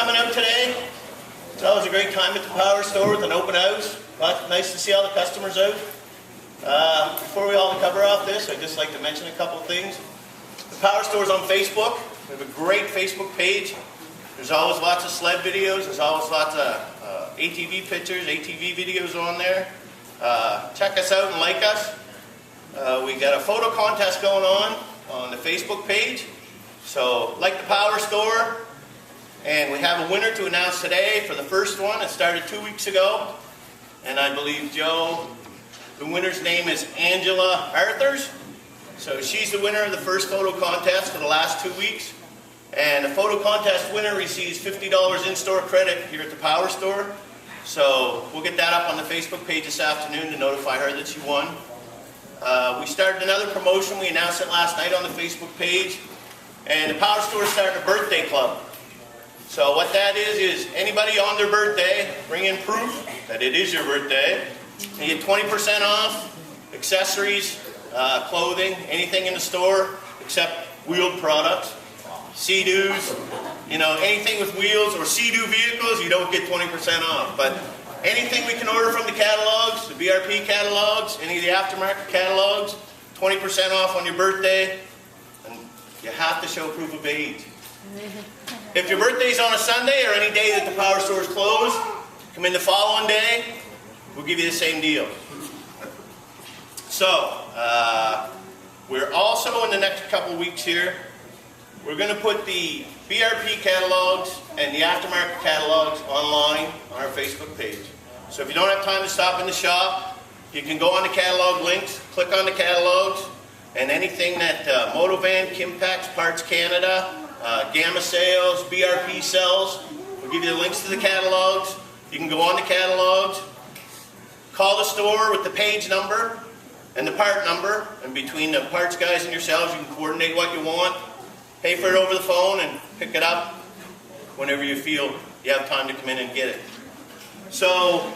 coming out today. It's always a great time at the Power Store with an open house. Nice to see all the customers out. Before we all cover off this, I'd just like to mention a couple of things. The Power Store is on Facebook. We have a great Facebook page. There's always lots of sled videos. There's always lots of ATV pictures, ATV videos on there. Check us out and like us. We got a photo contest going on the Facebook page. So like the Power Store. And we have a winner to announce today for the first one. It started 2 weeks ago. And I believe, Joe, the winner's name is Angela Arthurs. So she's the winner of the first photo contest for the last 2 weeks. And the photo contest winner receives $50 in-store credit here at the Power Store. So we'll get that up on the Facebook page this afternoon to notify her that she won. We started another promotion. We announced it last night on the Facebook page. And the Power Store is starting a birthday club. So what that is anybody on their birthday, bring in proof that it is your birthday. You get 20% off accessories, clothing, anything in the store except wheeled products. Sea-Doos, anything with wheels or Sea-Doo vehicles, you don't get 20% off. But anything we can order from the catalogs, the BRP catalogs, any of the aftermarket catalogs, 20% off on your birthday, and you have to show proof of age. If your birthday's on a Sunday or any day that the Power Store is closed, come in the following day, we'll give you the same deal. So, we're also in the next couple weeks here, we're going to put the BRP catalogs and the aftermarket catalogs online on our Facebook page. So if you don't have time to stop in the shop, you can go on the catalog links, click on the catalogs, and anything that Motovan, Kimpax, Parts Canada, Gamma Sales, BRP sells, we'll give you the links to the catalogs. You can go on the catalogs, call the store with the page number and the part number, and between the parts guys and yourselves, you can coordinate what you want. Pay for it over the phone and pick it up whenever you feel you have time to come in and get it. So,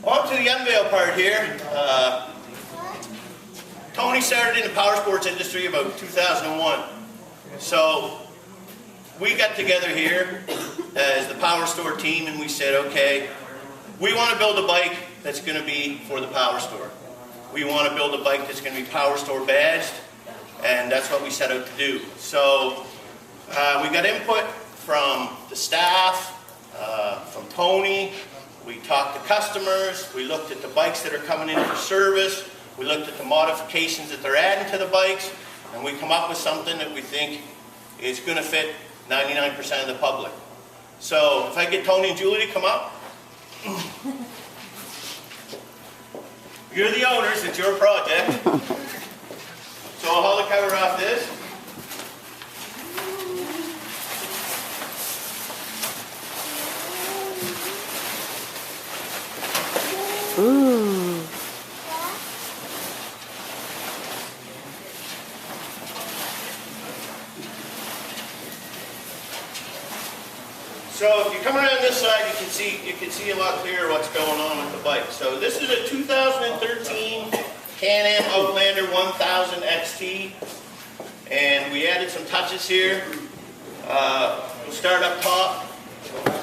on to the unveil part here. Tony started in the power sports industry about 2001. So, we got together here as the Power Store team and we said, okay, we want to build a bike that's going to be for the Power Store. We want to build a bike that's going to be Power Store badged. And that's what we set out to do. So we got input from the staff, from Tony. We talked to customers. We looked at the bikes that are coming in for service. We looked at the modifications that they're adding to the bikes. And we come up with something that we think is going to fit 99% of the public. So if I get Tony and Julie to come up. You're the owners. It's your project. So I'll hold the cover off this. Ooh. So if you come around this side, you can see a lot clearer what's going on with the bike. So this is a 2013 Can Am Outlander 1000 XT, and we added some touches here. We'll start up top.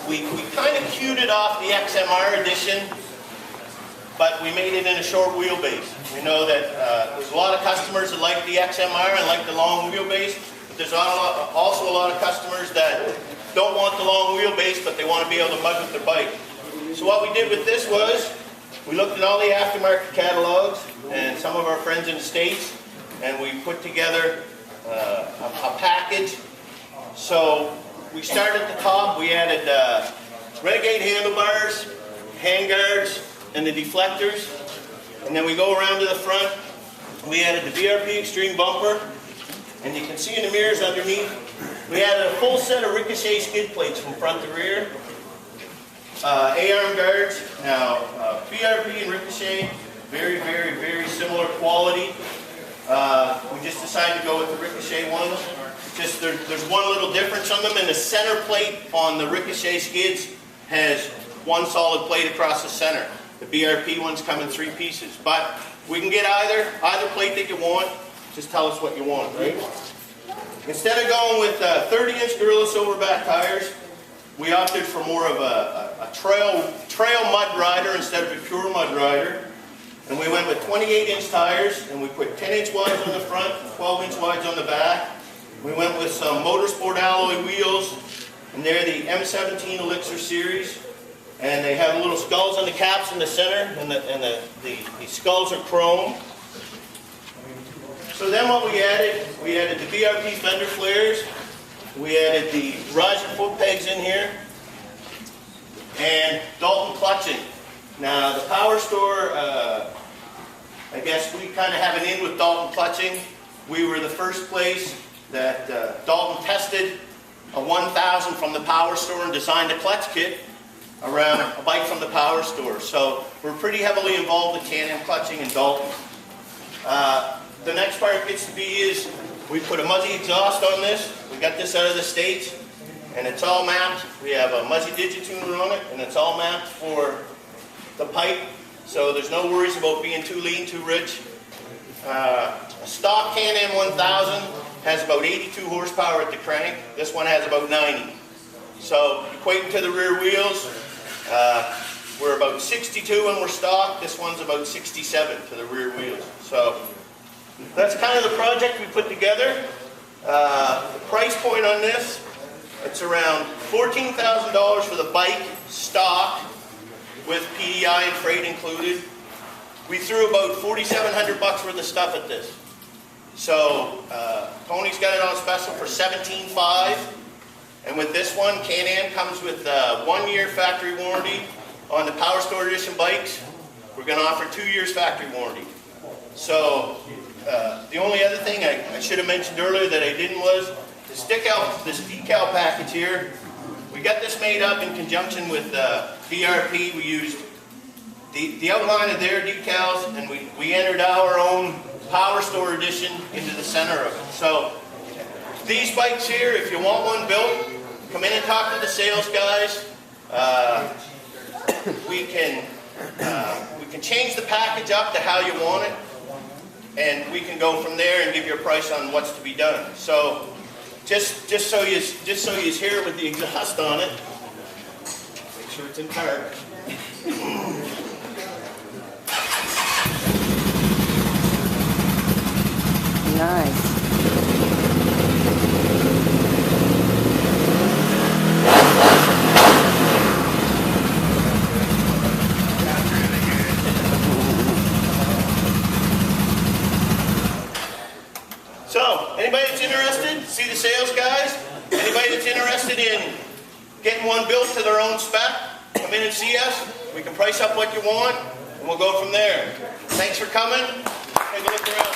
We kind of cued it off the XMR edition, but we made it in a short wheelbase. We know that there's a lot of customers that like the XMR and like the long wheelbase, but there's also a lot of customers that don't want the long wheelbase, but they want to be able to mug with their bike. So what we did with this was, we looked at all the aftermarket catalogs and some of our friends in the States, and we put together a package. So we started at the top. We added Renegade handlebars, handguards, and the deflectors. And then we go around to the front. We added the BRP Extreme bumper. And you can see in the mirrors underneath, we added a full set of Ricochet skid plates from front to rear. A-arm guards. Now, BRP and Ricochet, very, very, very similar quality. We just decided to go with the Ricochet ones. Just there's one little difference on them, and the center plate on the Ricochet skids has one solid plate across the center. The BRP ones come in 3 pieces, but we can get either plate that you want. Just tell us what you want, right? Instead of going with 30-inch Gorilla Silverback tires, we opted for more of a trail mud rider instead of a pure mud rider. And we went with 28-inch tires, and we put 10-inch wides on the front, 12-inch wides on the back. We went with some motorsport alloy wheels, and they're the M17 Elixir series. And they have little skulls on the caps in the center, and the skulls are chrome. So then what we added the BRP fender flares. We added the riser foot pegs in here, and Dalton clutching. Now the power store, I guess we kind of have an in with Dalton clutching. We were the first place that Dalton tested a 1000 from the power store and designed a clutch kit around a bike from the power store. So we're pretty heavily involved with Can Am clutching and Dalton. The next part gets to be is we put a Muzzy exhaust on this. We got this out of the States, and it's all mapped. We have a Muzzy Digituner on it, and it's all mapped for the pipe, so there's no worries about being too lean, too rich. A stock Can Am 1000 has about 82 horsepower at the crank. This one has about 90. So equating to the rear wheels, we're about 62 when we're stock. This one's about 67 to the rear wheels. So that's kind of the project we put together. The price point on this, it's around $14,000 for the bike, stock, with PDI and freight included. We threw about $4,700 worth of stuff at this. So Tony's got it on special for $17,500. And with this one, Can Am comes with a 1-year factory warranty on the Power Store Edition bikes. We're going to offer 2 years factory warranty. So the only other thing I should have mentioned earlier that I didn't was this decal package here. We got this made up in conjunction with BRP. We used the outline of their decals, and we entered our own Power Store Edition into the center of it. So these bikes here, if you want one built, come in and talk to the sales guys. We can change the package up to how you want it, and we can go from there and give you a price on what's to be done. So just so you hear with the exhaust on it, make sure it's in park. Nice. So, anybody that's interested, see the sales guys. Anybody that's interested in getting one built to their own spec, come in and see us. We can price up what you want, and we'll go from there. Thanks for coming. Take a look around.